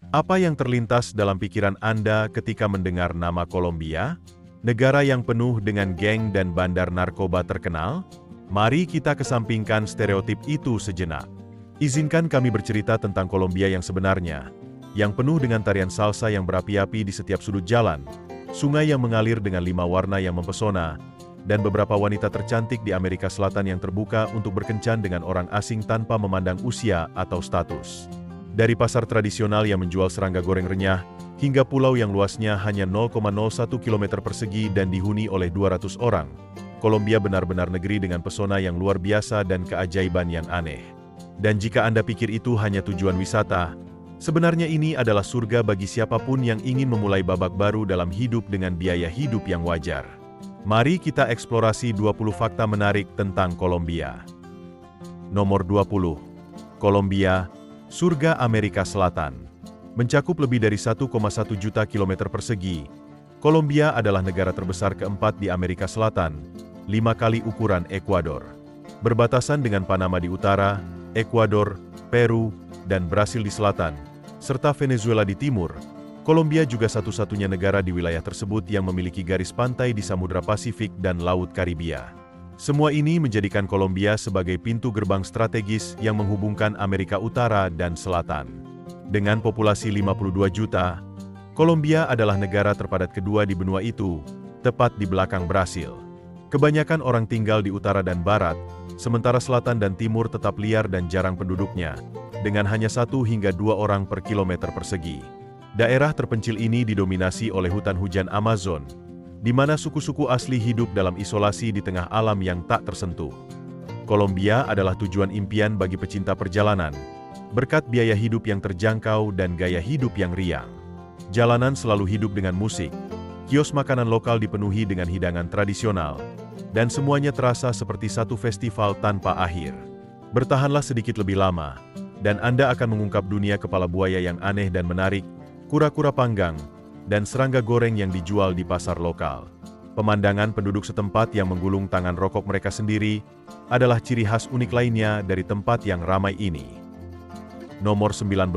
Apa yang terlintas dalam pikiran Anda ketika mendengar nama Kolombia? Negara yang penuh dengan geng dan bandar narkoba terkenal? Mari kita kesampingkan stereotip itu sejenak. Izinkan kami bercerita tentang Kolombia yang sebenarnya, yang penuh dengan tarian salsa yang berapi-api di setiap sudut jalan, sungai yang mengalir dengan 5 warna yang mempesona, dan beberapa wanita tercantik di Amerika Selatan yang terbuka untuk berkencan dengan orang asing tanpa memandang usia atau status. Dari pasar tradisional yang menjual serangga goreng renyah, hingga pulau yang luasnya hanya 0,01 km persegi dan dihuni oleh 200 orang, Kolombia benar-benar negeri dengan pesona yang luar biasa dan keajaiban yang aneh. Dan jika Anda pikir itu hanya tujuan wisata, sebenarnya ini adalah surga bagi siapapun yang ingin memulai babak baru dalam hidup dengan biaya hidup yang wajar. Mari kita eksplorasi 20 fakta menarik tentang Kolombia. Nomor 20. Kolombia, surga Amerika Selatan. Mencakup lebih dari 1,1 juta kilometer persegi, Kolombia adalah negara terbesar keempat di Amerika Selatan, 5 kali ukuran Ekuador. Berbatasan dengan Panama di utara, Ekuador, Peru, dan Brasil di selatan, serta Venezuela di timur, Kolombia juga satu-satunya negara di wilayah tersebut yang memiliki garis pantai di Samudra Pasifik dan Laut Karibia. Semua ini menjadikan Kolombia sebagai pintu gerbang strategis yang menghubungkan Amerika Utara dan Selatan. Dengan populasi 52 juta, Kolombia adalah negara terpadat kedua di benua itu, tepat di belakang Brasil. Kebanyakan orang tinggal di utara dan barat, sementara selatan dan timur tetap liar dan jarang penduduknya, dengan hanya 1 hingga 2 orang per kilometer persegi. Daerah terpencil ini didominasi oleh hutan hujan Amazon, di mana suku-suku asli hidup dalam isolasi di tengah alam yang tak tersentuh. Kolombia adalah tujuan impian bagi pecinta perjalanan, berkat biaya hidup yang terjangkau dan gaya hidup yang riang. Jalanan selalu hidup dengan musik, kios makanan lokal dipenuhi dengan hidangan tradisional, dan semuanya terasa seperti satu festival tanpa akhir. Bertahanlah sedikit lebih lama, dan Anda akan mengungkap dunia kepala buaya yang aneh dan menarik, kura-kura panggang, dan serangga goreng yang dijual di pasar lokal. Pemandangan penduduk setempat yang menggulung tangan rokok mereka sendiri adalah ciri khas unik lainnya dari tempat yang ramai ini. Nomor 19.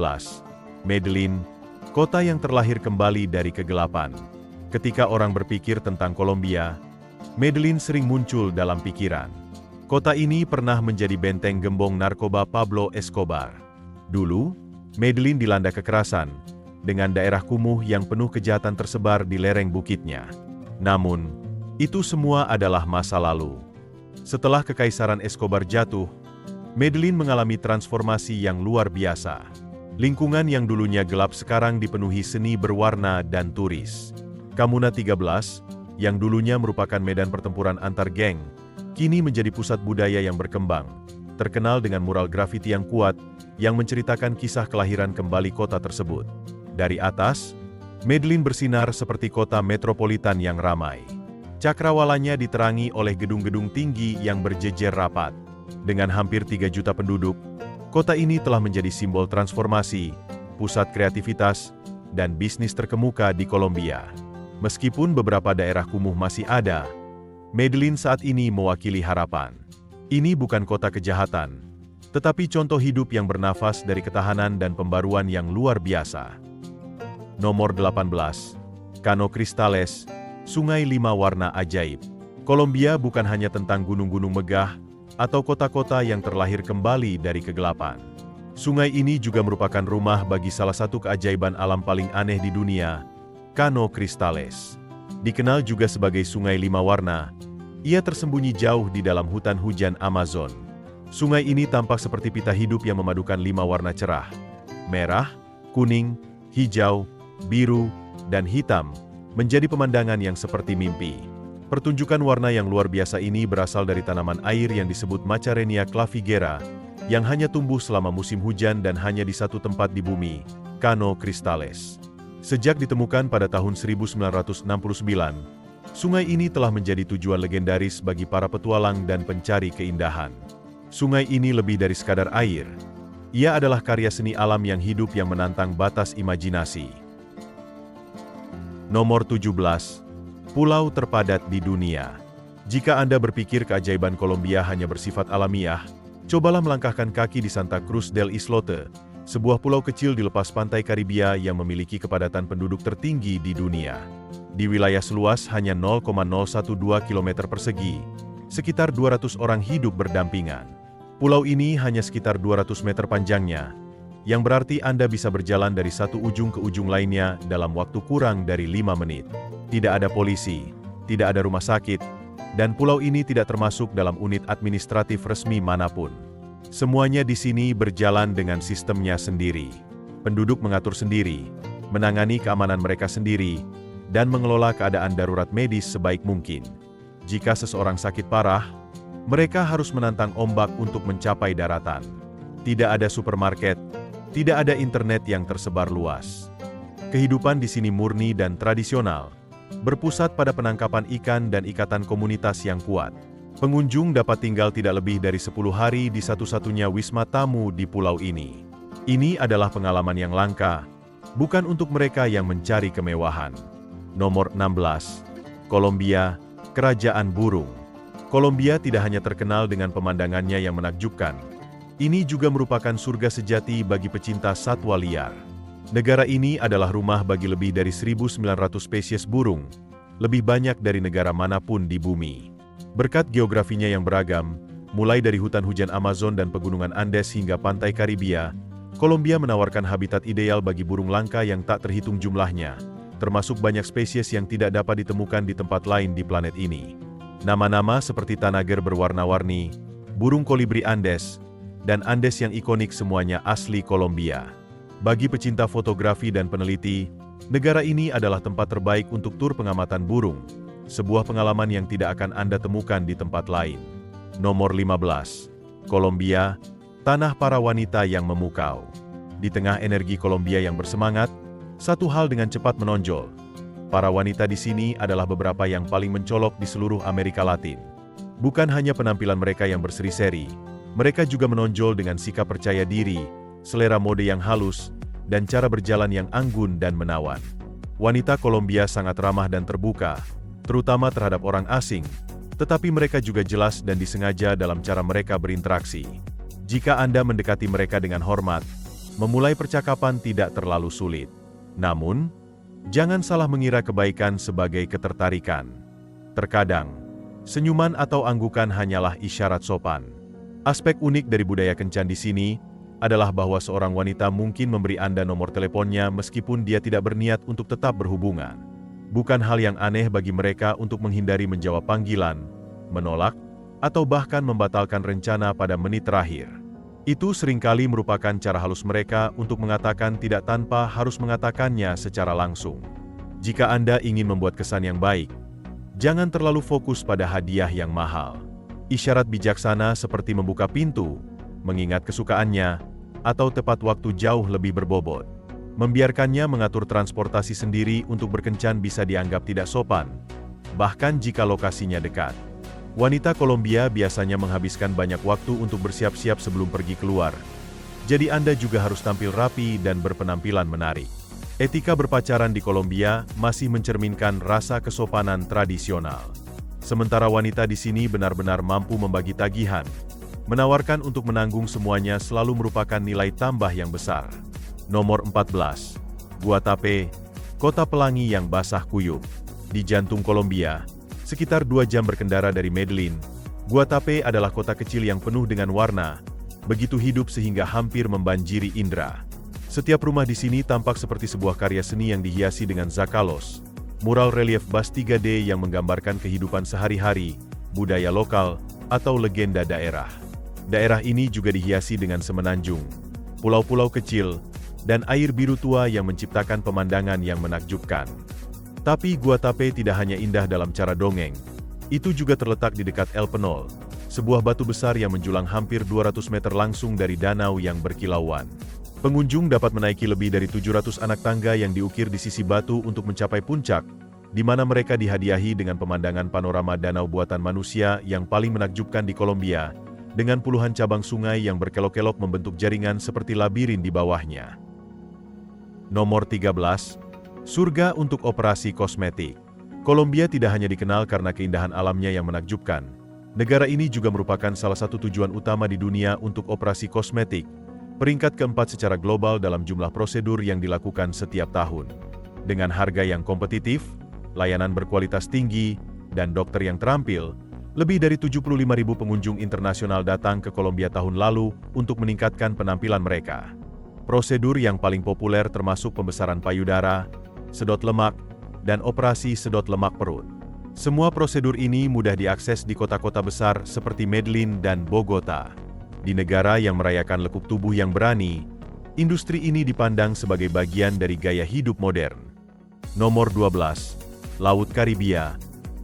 Medellin, kota yang terlahir kembali dari kegelapan. Ketika orang berpikir tentang Kolombia, Medellin sering muncul dalam pikiran. Kota ini pernah menjadi benteng gembong narkoba Pablo Escobar. Dulu, Medellin dilanda kekerasan, dengan daerah kumuh yang penuh kejahatan tersebar di lereng bukitnya. Namun, itu semua adalah masa lalu. Setelah Kekaisaran Escobar jatuh, Medellin mengalami transformasi yang luar biasa. Lingkungan yang dulunya gelap sekarang dipenuhi seni berwarna dan turis. Comuna 13, yang dulunya merupakan medan pertempuran antar geng, kini menjadi pusat budaya yang berkembang, terkenal dengan mural grafiti yang kuat, yang menceritakan kisah kelahiran kembali kota tersebut. Dari atas, Medellin bersinar seperti kota metropolitan yang ramai. Cakrawalanya diterangi oleh gedung-gedung tinggi yang berjejer rapat. Dengan hampir 3 juta penduduk, kota ini telah menjadi simbol transformasi, pusat kreativitas, dan bisnis terkemuka di Kolombia. Meskipun beberapa daerah kumuh masih ada, Medellin saat ini mewakili harapan. Ini bukan kota kejahatan, tetapi contoh hidup yang bernafas dari ketahanan dan pembaruan yang luar biasa. Nomor 18. Cano Cristales, Sungai 5 Warna Ajaib. Kolombia bukan hanya tentang gunung-gunung megah atau kota-kota yang terlahir kembali dari kegelapan. Sungai ini juga merupakan rumah bagi salah satu keajaiban alam paling aneh di dunia, Cano Cristales. Dikenal juga sebagai Sungai 5 Warna, ia tersembunyi jauh di dalam hutan hujan Amazon. Sungai ini tampak seperti pita hidup yang memadukan 5 warna cerah: merah, kuning, hijau, biru, dan hitam, menjadi pemandangan yang seperti mimpi. Pertunjukan warna yang luar biasa ini berasal dari tanaman air yang disebut Macarenia clavigera, yang hanya tumbuh selama musim hujan dan hanya di satu tempat di bumi, Cano Cristales. Sejak ditemukan pada tahun 1969, sungai ini telah menjadi tujuan legendaris bagi para petualang dan pencari keindahan. Sungai ini lebih dari sekadar air. Ia adalah karya seni alam yang hidup yang menantang batas imajinasi. Nomor 17. Pulau terpadat di dunia. Jika Anda berpikir keajaiban Kolombia hanya bersifat alamiah, cobalah melangkahkan kaki di Santa Cruz del Islote, sebuah pulau kecil di lepas pantai Karibia yang memiliki kepadatan penduduk tertinggi di dunia. Di wilayah seluas hanya 0,012 km persegi, sekitar 200 orang hidup berdampingan. Pulau ini hanya sekitar 200 meter panjangnya, yang berarti Anda bisa berjalan dari satu ujung ke ujung lainnya dalam waktu kurang dari 5 menit. Tidak ada polisi, tidak ada rumah sakit, dan pulau ini tidak termasuk dalam unit administratif resmi manapun. Semuanya di sini berjalan dengan sistemnya sendiri. Penduduk mengatur sendiri, menangani keamanan mereka sendiri, dan mengelola keadaan darurat medis sebaik mungkin. Jika seseorang sakit parah, mereka harus menantang ombak untuk mencapai daratan. Tidak ada supermarket, tidak ada internet yang tersebar luas. Kehidupan di sini murni dan tradisional, berpusat pada penangkapan ikan dan ikatan komunitas yang kuat. Pengunjung dapat tinggal tidak lebih dari 10 hari di satu-satunya wisma tamu di pulau ini. Ini adalah pengalaman yang langka, bukan untuk mereka yang mencari kemewahan. Nomor 16. Kolombia, Kerajaan Burung. Kolombia tidak hanya terkenal dengan pemandangannya yang menakjubkan. Ini juga merupakan surga sejati bagi pecinta satwa liar. Negara ini adalah rumah bagi lebih dari 1.900 spesies burung, lebih banyak dari negara manapun di bumi. Berkat geografinya yang beragam, mulai dari hutan hujan Amazon dan pegunungan Andes hingga pantai Karibia, Kolombia menawarkan habitat ideal bagi burung langka yang tak terhitung jumlahnya, termasuk banyak spesies yang tidak dapat ditemukan di tempat lain di planet ini. Nama-nama seperti tanager berwarna-warni, burung kolibri Andes, dan Andes yang ikonik semuanya asli Kolombia. Bagi pecinta fotografi dan peneliti, negara ini adalah tempat terbaik untuk tur pengamatan burung, sebuah pengalaman yang tidak akan Anda temukan di tempat lain. Nomor 15. Kolombia, tanah para wanita yang memukau. Di tengah energi Kolombia yang bersemangat, satu hal dengan cepat menonjol. Para wanita di sini adalah beberapa yang paling mencolok di seluruh Amerika Latin. Bukan hanya penampilan mereka yang berseri-seri, mereka juga menonjol dengan sikap percaya diri, selera mode yang halus, dan cara berjalan yang anggun dan menawan. Wanita Kolombia sangat ramah dan terbuka, terutama terhadap orang asing, tetapi mereka juga jelas dan disengaja dalam cara mereka berinteraksi. Jika Anda mendekati mereka dengan hormat, memulai percakapan tidak terlalu sulit. Namun, jangan salah mengira kebaikan sebagai ketertarikan. Terkadang, senyuman atau anggukan hanyalah isyarat sopan. Aspek unik dari budaya kencan di sini adalah bahwa seorang wanita mungkin memberi Anda nomor teleponnya meskipun dia tidak berniat untuk tetap berhubungan. Bukan hal yang aneh bagi mereka untuk menghindari menjawab panggilan, menolak, atau bahkan membatalkan rencana pada menit terakhir. Itu seringkali merupakan cara halus mereka untuk mengatakan tidak tanpa harus mengatakannya secara langsung. Jika Anda ingin membuat kesan yang baik, jangan terlalu fokus pada hadiah yang mahal. Isyarat bijaksana seperti membuka pintu, mengingat kesukaannya, atau tepat waktu jauh lebih berbobot. Membiarkannya mengatur transportasi sendiri untuk berkencan bisa dianggap tidak sopan, bahkan jika lokasinya dekat. Wanita Kolombia biasanya menghabiskan banyak waktu untuk bersiap-siap sebelum pergi keluar, jadi Anda juga harus tampil rapi dan berpenampilan menarik. Etika berpacaran di Kolombia masih mencerminkan rasa kesopanan tradisional. Sementara wanita di sini benar-benar mampu membagi tagihan, menawarkan untuk menanggung semuanya selalu merupakan nilai tambah yang besar. Nomor 14. Guatapé, kota pelangi yang basah kuyup. Di jantung Kolombia, sekitar 2 jam berkendara dari Medellin, Guatapé adalah kota kecil yang penuh dengan warna, begitu hidup sehingga hampir membanjiri indera. Setiap rumah di sini tampak seperti sebuah karya seni yang dihiasi dengan zakalos, mural relief bas 3D yang menggambarkan kehidupan sehari-hari, budaya lokal, atau legenda daerah. Daerah ini juga dihiasi dengan semenanjung, pulau-pulau kecil, dan air biru tua yang menciptakan pemandangan yang menakjubkan. Tapi Guatapé tidak hanya indah dalam cara dongeng, itu juga terletak di dekat El Penol, sebuah batu besar yang menjulang hampir 200 meter langsung dari danau yang berkilauan. Pengunjung dapat menaiki lebih dari 700 anak tangga yang diukir di sisi batu untuk mencapai puncak, di mana mereka dihadiahi dengan pemandangan panorama danau buatan manusia yang paling menakjubkan di Kolombia, dengan puluhan cabang sungai yang berkelok-kelok membentuk jaringan seperti labirin di bawahnya. Nomor 13. Surga untuk operasi kosmetik. Kolombia tidak hanya dikenal karena keindahan alamnya yang menakjubkan. Negara ini juga merupakan salah satu tujuan utama di dunia untuk operasi kosmetik, Peringkat keempat secara global dalam jumlah prosedur yang dilakukan setiap tahun. Dengan harga yang kompetitif, layanan berkualitas tinggi, dan dokter yang terampil, lebih dari 75.000 pengunjung internasional datang ke Kolombia tahun lalu untuk meningkatkan penampilan mereka. Prosedur yang paling populer termasuk pembesaran payudara, sedot lemak, dan operasi sedot lemak perut. Semua prosedur ini mudah diakses di kota-kota besar seperti Medellin dan Bogota. Di negara yang merayakan lekuk tubuh yang berani, industri ini dipandang sebagai bagian dari gaya hidup modern. Nomor 12. Laut Karibia,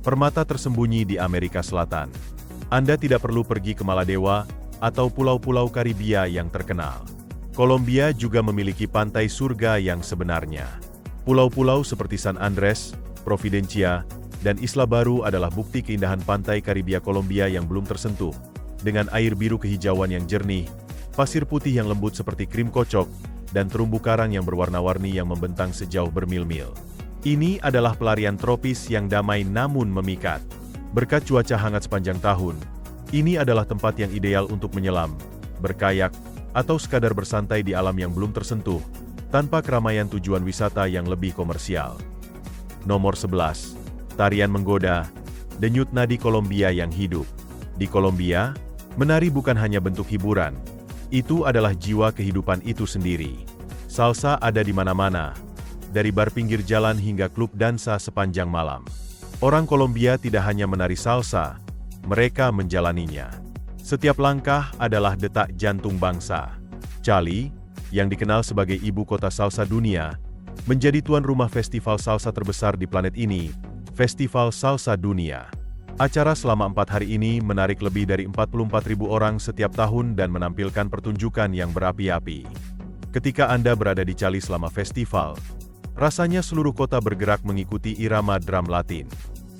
permata tersembunyi di Amerika Selatan. Anda tidak perlu pergi ke Maladewa atau pulau-pulau Karibia yang terkenal. Kolombia juga memiliki pantai surga yang sebenarnya. Pulau-pulau seperti San Andres, Providencia, dan Isla Baru adalah bukti keindahan pantai Karibia Kolombia yang belum tersentuh, dengan air biru kehijauan yang jernih, pasir putih yang lembut seperti krim kocok, dan terumbu karang yang berwarna-warni yang membentang sejauh bermil-mil. Ini adalah pelarian tropis yang damai namun memikat. Berkat cuaca hangat sepanjang tahun, ini adalah tempat yang ideal untuk menyelam, berkayak, atau sekadar bersantai di alam yang belum tersentuh, tanpa keramaian tujuan wisata yang lebih komersial. Nomor 11. Tarian menggoda, denyut nadi Kolombia yang hidup. Di Kolombia, menari bukan hanya bentuk hiburan, itu adalah jiwa kehidupan itu sendiri. Salsa ada di mana-mana, dari bar pinggir jalan hingga klub dansa sepanjang malam. Orang Kolombia tidak hanya menari salsa, mereka menjalaninya. Setiap langkah adalah detak jantung bangsa. Cali, yang dikenal sebagai ibu kota salsa dunia, menjadi tuan rumah festival salsa terbesar di planet ini, Festival Salsa Dunia. Acara selama 4 hari ini menarik lebih dari 44.000 orang setiap tahun dan menampilkan pertunjukan yang berapi-api. Ketika Anda berada di Cali selama festival, rasanya seluruh kota bergerak mengikuti irama drum Latin.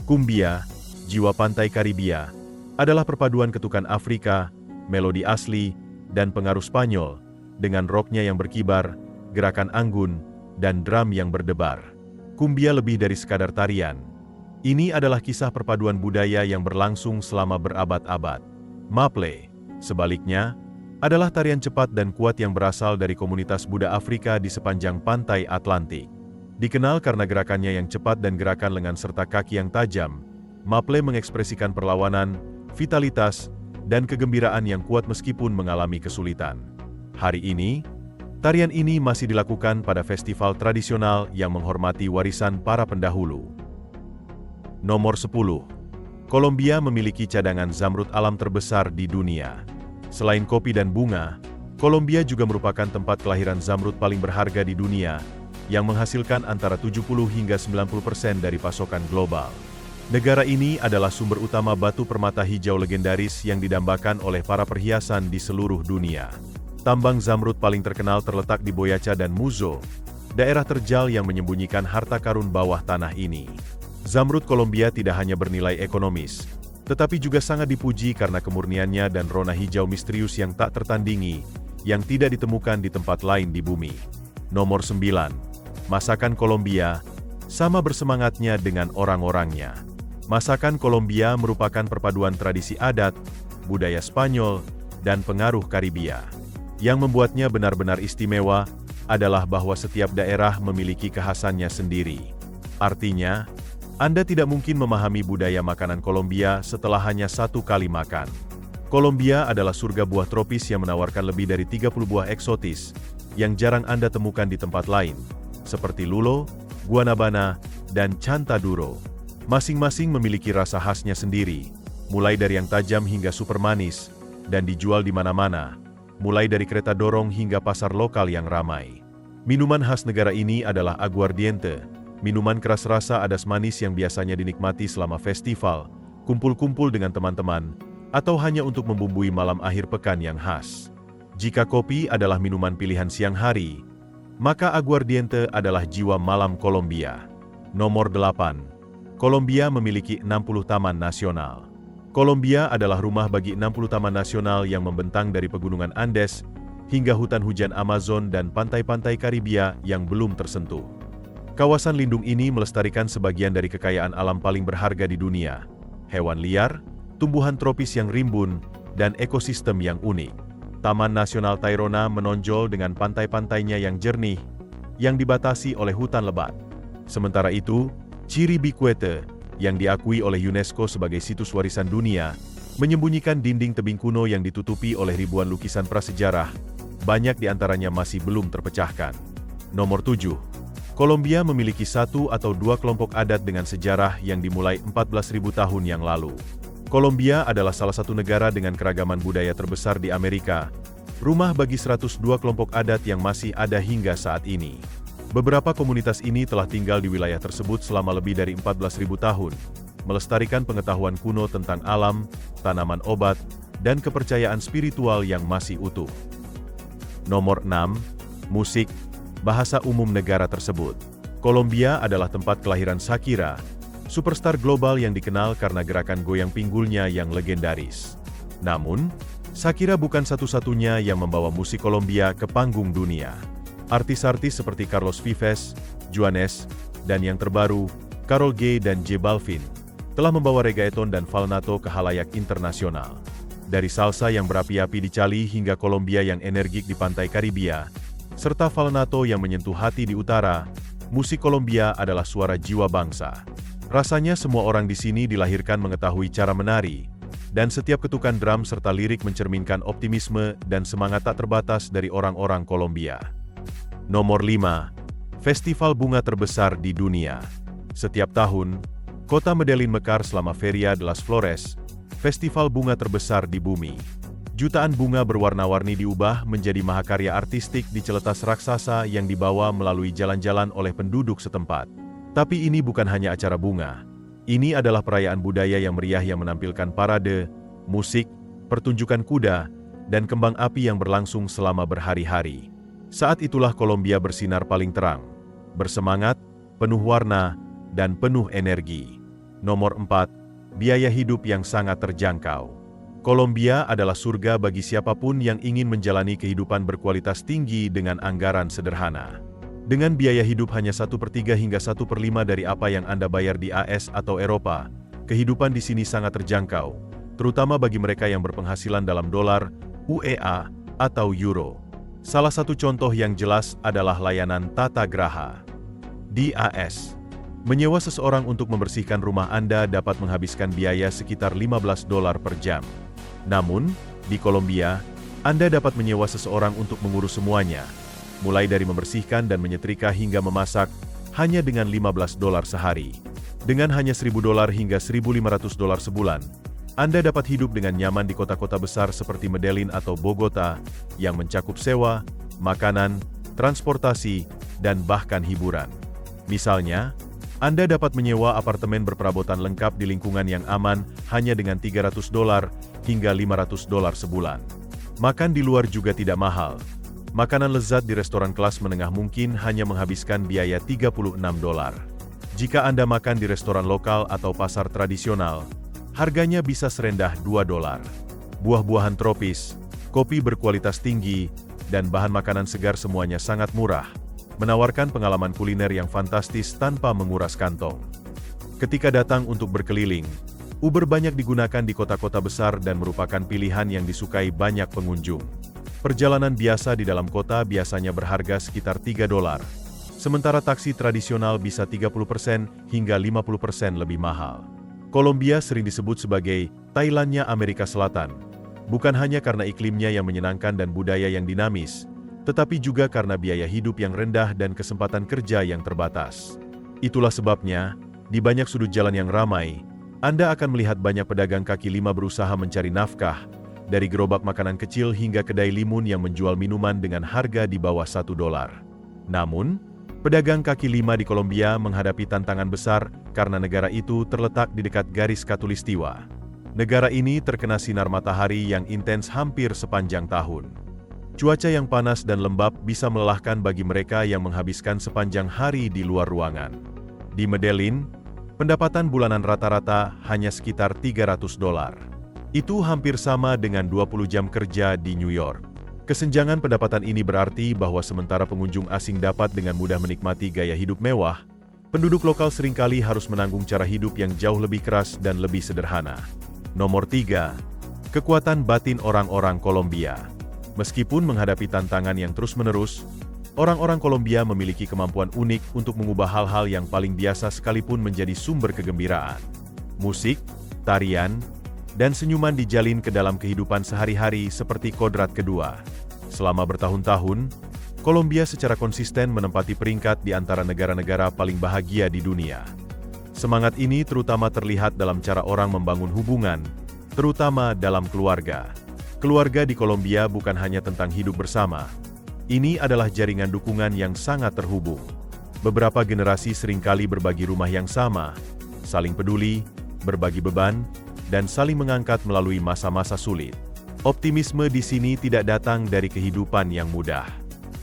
Cumbia, jiwa pantai Karibia, adalah perpaduan ketukan Afrika, melodi asli, dan pengaruh Spanyol, dengan rocknya yang berkibar, gerakan anggun, dan drum yang berdebar. Cumbia lebih dari sekadar tarian. Ini adalah kisah perpaduan budaya yang berlangsung selama berabad-abad. Maple, sebaliknya, adalah tarian cepat dan kuat yang berasal dari komunitas Buddha Afrika di sepanjang pantai Atlantik. Dikenal karena gerakannya yang cepat dan gerakan lengan serta kaki yang tajam, Maple mengekspresikan perlawanan, vitalitas, dan kegembiraan yang kuat meskipun mengalami kesulitan. Hari ini, tarian ini masih dilakukan pada festival tradisional yang menghormati warisan para pendahulu. Nomor 10. Kolombia memiliki cadangan zamrud alam terbesar di dunia. Selain kopi dan bunga, Kolombia juga merupakan tempat kelahiran zamrud paling berharga di dunia, yang menghasilkan antara 70 hingga 90% dari pasokan global. Negara ini adalah sumber utama batu permata hijau legendaris yang didambakan oleh para perhiasan di seluruh dunia. Tambang zamrud paling terkenal terletak di Boyaca dan Muzo, daerah terjal yang menyembunyikan harta karun bawah tanah ini. Zamrud Kolombia tidak hanya bernilai ekonomis, tetapi juga sangat dipuji karena kemurniannya dan rona hijau misterius yang tak tertandingi, yang tidak ditemukan di tempat lain di bumi. Nomor 9. Masakan Kolombia, sama bersemangatnya dengan orang-orangnya. Masakan Kolombia merupakan perpaduan tradisi adat, budaya Spanyol, dan pengaruh Karibia. Yang membuatnya benar-benar istimewa adalah bahwa setiap daerah memiliki kekhasannya sendiri. Artinya, Anda tidak mungkin memahami budaya makanan Kolombia setelah hanya satu kali makan. Kolombia adalah surga buah tropis yang menawarkan lebih dari 30 buah eksotis yang jarang Anda temukan di tempat lain, seperti lulo, guanabana, dan chantaduro. Masing-masing memiliki rasa khasnya sendiri, mulai dari yang tajam hingga super manis, dan dijual di mana-mana, mulai dari kereta dorong hingga pasar lokal yang ramai. Minuman khas negara ini adalah aguardiente, minuman keras rasa adas manis yang biasanya dinikmati selama festival, kumpul-kumpul dengan teman-teman, atau hanya untuk membumbui malam akhir pekan yang khas. Jika kopi adalah minuman pilihan siang hari, maka aguardiente adalah jiwa malam Kolombia. Nomor 8. Kolombia memiliki 60 taman nasional. Kolombia adalah rumah bagi 60 taman nasional yang membentang dari pegunungan Andes hingga hutan hujan Amazon dan pantai-pantai Karibia yang belum tersentuh. Kawasan lindung ini melestarikan sebagian dari kekayaan alam paling berharga di dunia, hewan liar, tumbuhan tropis yang rimbun, dan ekosistem yang unik. Taman Nasional Tayrona menonjol dengan pantai-pantainya yang jernih, yang dibatasi oleh hutan lebat. Sementara itu, Chiribiquete, yang diakui oleh UNESCO sebagai situs warisan dunia, menyembunyikan dinding tebing kuno yang ditutupi oleh ribuan lukisan prasejarah, banyak di antaranya masih belum terpecahkan. Nomor 7. Kolombia memiliki satu atau dua kelompok adat dengan sejarah yang dimulai 14.000 tahun yang lalu. Kolombia adalah salah satu negara dengan keragaman budaya terbesar di Amerika, rumah bagi 102 kelompok adat yang masih ada hingga saat ini. Beberapa komunitas ini telah tinggal di wilayah tersebut selama lebih dari 14.000 tahun, melestarikan pengetahuan kuno tentang alam, tanaman obat, dan kepercayaan spiritual yang masih utuh. Nomor 6. Musik, bahasa umum negara tersebut. Kolombia adalah tempat kelahiran Shakira, superstar global yang dikenal karena gerakan goyang pinggulnya yang legendaris. Namun, Shakira bukan satu-satunya yang membawa musik Kolombia ke panggung dunia. Artis-artis seperti Carlos Vives, Juanes, dan yang terbaru, Karol G dan J Balvin, telah membawa reggaeton dan vallenato ke halayak internasional. Dari salsa yang berapi-api di Cali hingga Kolombia yang energik di pantai Karibia, serta vallenato yang menyentuh hati di utara, musik Kolombia adalah suara jiwa bangsa. Rasanya semua orang di sini dilahirkan mengetahui cara menari, dan setiap ketukan drum serta lirik mencerminkan optimisme dan semangat tak terbatas dari orang-orang Kolombia. Nomor 5. Festival bunga terbesar di dunia. Setiap tahun, kota Medellin mekar selama Feria de las Flores, festival bunga terbesar di bumi. Jutaan bunga berwarna-warni diubah menjadi mahakarya artistik di celetas raksasa yang dibawa melalui jalan-jalan oleh penduduk setempat. Tapi ini bukan hanya acara bunga. Ini adalah perayaan budaya yang meriah yang menampilkan parade, musik, pertunjukan kuda, dan kembang api yang berlangsung selama berhari-hari. Saat itulah Kolombia bersinar paling terang, bersemangat, penuh warna, dan penuh energi. Nomor 4. Biaya hidup yang sangat terjangkau. Kolombia adalah surga bagi siapapun yang ingin menjalani kehidupan berkualitas tinggi dengan anggaran sederhana. Dengan biaya hidup hanya 1/3 hingga 1/5 dari apa yang Anda bayar di AS atau Eropa, kehidupan di sini sangat terjangkau, terutama bagi mereka yang berpenghasilan dalam dolar, UEA, atau euro. Salah satu contoh yang jelas adalah layanan Tata Graha. Di AS, menyewa seseorang untuk membersihkan rumah Anda dapat menghabiskan biaya sekitar $15 per jam. Namun, di Kolombia, Anda dapat menyewa seseorang untuk mengurus semuanya, mulai dari membersihkan dan menyetrika hingga memasak, hanya dengan $15 sehari. Dengan hanya $1.000 hingga $1.500 sebulan, Anda dapat hidup dengan nyaman di kota-kota besar seperti Medellin atau Bogota, yang mencakup sewa, makanan, transportasi, dan bahkan hiburan. Misalnya, Anda dapat menyewa apartemen berperabotan lengkap di lingkungan yang aman hanya dengan $300 hingga $500 sebulan. Makan di luar juga tidak mahal. Makanan lezat di restoran kelas menengah mungkin hanya menghabiskan biaya $36. Jika Anda makan di restoran lokal atau pasar tradisional, harganya bisa serendah $2. Buah-buahan tropis, kopi berkualitas tinggi, dan bahan makanan segar semuanya sangat murah, menawarkan pengalaman kuliner yang fantastis tanpa menguras kantong. Ketika datang untuk berkeliling, Uber banyak digunakan di kota-kota besar dan merupakan pilihan yang disukai banyak pengunjung. Perjalanan biasa di dalam kota biasanya berharga sekitar $3, sementara taksi tradisional bisa 30% hingga 50% lebih mahal. Kolombia sering disebut sebagai Thailandnya Amerika Selatan, bukan hanya karena iklimnya yang menyenangkan dan budaya yang dinamis, tetapi juga karena biaya hidup yang rendah dan kesempatan kerja yang terbatas. Itulah sebabnya, di banyak sudut jalan yang ramai, Anda akan melihat banyak pedagang kaki lima berusaha mencari nafkah, dari gerobak makanan kecil hingga kedai limun yang menjual minuman dengan harga di bawah $1. Namun, pedagang kaki lima di Kolombia menghadapi tantangan besar karena negara itu terletak di dekat garis khatulistiwa. Negara ini terkena sinar matahari yang intens hampir sepanjang tahun. Cuaca yang panas dan lembab bisa melelahkan bagi mereka yang menghabiskan sepanjang hari di luar ruangan. Di Medellin, pendapatan bulanan rata-rata hanya sekitar $300. Itu hampir sama dengan 20 jam kerja di New York. Kesenjangan pendapatan ini berarti bahwa sementara pengunjung asing dapat dengan mudah menikmati gaya hidup mewah, penduduk lokal seringkali harus menanggung cara hidup yang jauh lebih keras dan lebih sederhana. Nomor 3. Kekuatan batin orang-orang Kolombia. Meskipun menghadapi tantangan yang terus-menerus, orang-orang Kolombia memiliki kemampuan unik untuk mengubah hal-hal yang paling biasa sekalipun menjadi sumber kegembiraan. Musik, tarian, dan senyuman dijalin ke dalam kehidupan sehari-hari seperti kodrat kedua. Selama bertahun-tahun, Kolombia secara konsisten menempati peringkat di antara negara-negara paling bahagia di dunia. Semangat ini terutama terlihat dalam cara orang membangun hubungan, terutama dalam keluarga. Keluarga di Kolombia bukan hanya tentang hidup bersama. Ini adalah jaringan dukungan yang sangat terhubung. Beberapa generasi seringkali berbagi rumah yang sama, saling peduli, berbagi beban, dan saling mengangkat melalui masa-masa sulit. Optimisme di sini tidak datang dari kehidupan yang mudah.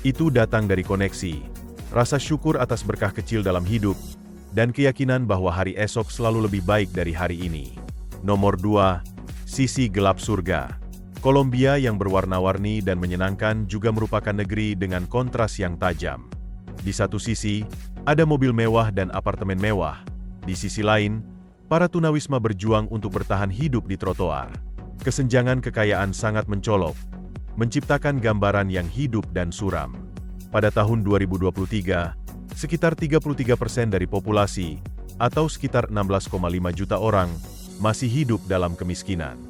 Itu datang dari koneksi, rasa syukur atas berkah kecil dalam hidup, dan keyakinan bahwa hari esok selalu lebih baik dari hari ini. Nomor 2, sisi gelap surga. Kolombia yang berwarna-warni dan menyenangkan juga merupakan negeri dengan kontras yang tajam. Di satu sisi, ada mobil mewah dan apartemen mewah. Di sisi lain, para tunawisma berjuang untuk bertahan hidup di trotoar. Kesenjangan kekayaan sangat mencolok, menciptakan gambaran yang hidup dan suram. Pada tahun 2023, sekitar 33% dari populasi, atau sekitar 16,5 juta orang, masih hidup dalam kemiskinan.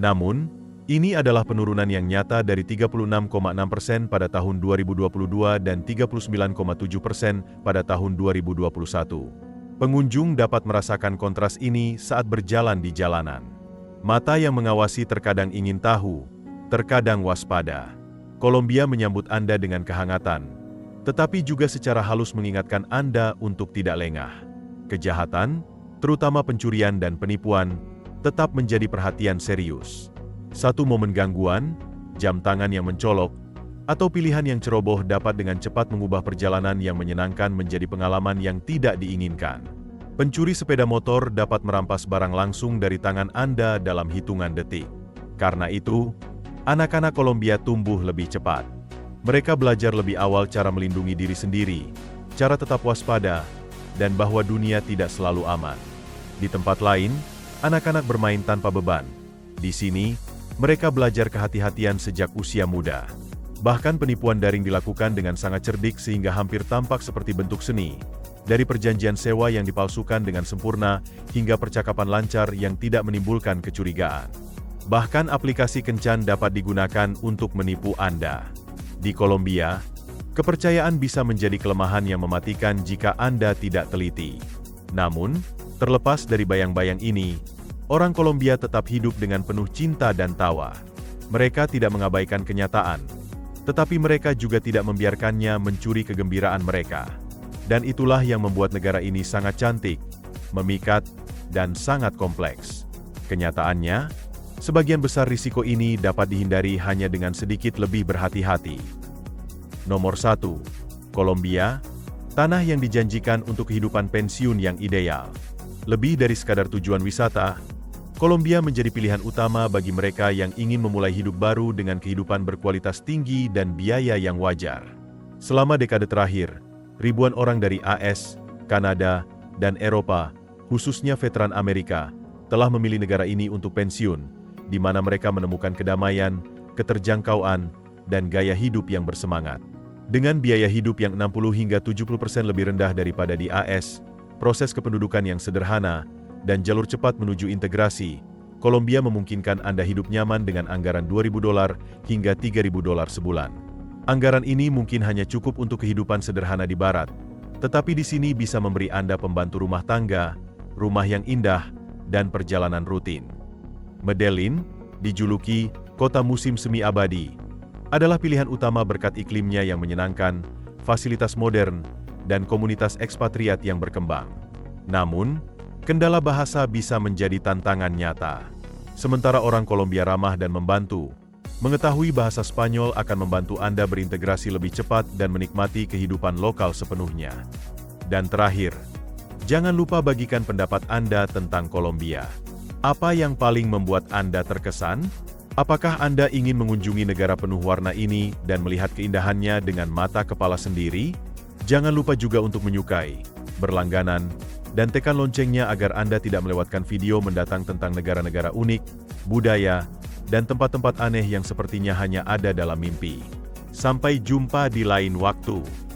Namun, ini adalah penurunan yang nyata dari 36,6% pada tahun 2022 dan 39,7% pada tahun 2021. Pengunjung dapat merasakan kontras ini saat berjalan di jalanan. Mata yang mengawasi terkadang ingin tahu, terkadang waspada. Kolombia menyambut Anda dengan kehangatan, tetapi juga secara halus mengingatkan Anda untuk tidak lengah. Kejahatan, terutama pencurian dan penipuan, tetap menjadi perhatian serius. Satu momen gangguan, jam tangan yang mencolok, atau pilihan yang ceroboh dapat dengan cepat mengubah perjalanan yang menyenangkan menjadi pengalaman yang tidak diinginkan. Pencuri sepeda motor dapat merampas barang langsung dari tangan Anda dalam hitungan detik. Karena itu, anak-anak Kolombia tumbuh lebih cepat. Mereka belajar lebih awal cara melindungi diri sendiri, cara tetap waspada, dan bahwa dunia tidak selalu aman. Di tempat lain, anak-anak bermain tanpa beban. Di sini, mereka belajar kehati-hatian sejak usia muda. Bahkan penipuan daring dilakukan dengan sangat cerdik sehingga hampir tampak seperti bentuk seni. Dari perjanjian sewa yang dipalsukan dengan sempurna hingga percakapan lancar yang tidak menimbulkan kecurigaan. Bahkan aplikasi kencan dapat digunakan untuk menipu Anda. Di Kolombia, kepercayaan bisa menjadi kelemahan yang mematikan jika Anda tidak teliti. Namun, terlepas dari bayang-bayang ini, orang Kolombia tetap hidup dengan penuh cinta dan tawa. Mereka tidak mengabaikan kenyataan, tetapi mereka juga tidak membiarkannya mencuri kegembiraan mereka. Dan itulah yang membuat negara ini sangat cantik, memikat, dan sangat kompleks. Kenyataannya, sebagian besar risiko ini dapat dihindari hanya dengan sedikit lebih berhati-hati. Nomor 1. Kolombia, tanah yang dijanjikan untuk kehidupan pensiun yang ideal. Lebih dari sekadar tujuan wisata, Kolombia menjadi pilihan utama bagi mereka yang ingin memulai hidup baru dengan kehidupan berkualitas tinggi dan biaya yang wajar. Selama dekade terakhir, ribuan orang dari AS, Kanada, dan Eropa, khususnya veteran Amerika, telah memilih negara ini untuk pensiun, di mana mereka menemukan kedamaian, keterjangkauan, dan gaya hidup yang bersemangat. Dengan biaya hidup yang 60 hingga 70% lebih rendah daripada di AS, proses kependudukan yang sederhana, dan jalur cepat menuju integrasi, Kolombia memungkinkan Anda hidup nyaman dengan anggaran $2.000 hingga $3.000 sebulan. Anggaran ini mungkin hanya cukup untuk kehidupan sederhana di barat, tetapi di sini bisa memberi Anda pembantu rumah tangga, rumah yang indah, dan perjalanan rutin. Medellin, dijuluki kota musim semi abadi, adalah pilihan utama berkat iklimnya yang menyenangkan, fasilitas modern, dan komunitas ekspatriat yang berkembang. Namun, kendala bahasa bisa menjadi tantangan nyata. Sementara orang Kolombia ramah dan membantu, mengetahui bahasa Spanyol akan membantu Anda berintegrasi lebih cepat dan menikmati kehidupan lokal sepenuhnya. Dan terakhir, jangan lupa bagikan pendapat Anda tentang Kolombia. Apa yang paling membuat Anda terkesan? Apakah Anda ingin mengunjungi negara penuh warna ini dan melihat keindahannya dengan mata kepala sendiri? Jangan lupa juga untuk menyukai, berlangganan, dan tekan loncengnya agar Anda tidak melewatkan video mendatang tentang negara-negara unik, budaya, dan tempat-tempat aneh yang sepertinya hanya ada dalam mimpi. Sampai jumpa di lain waktu.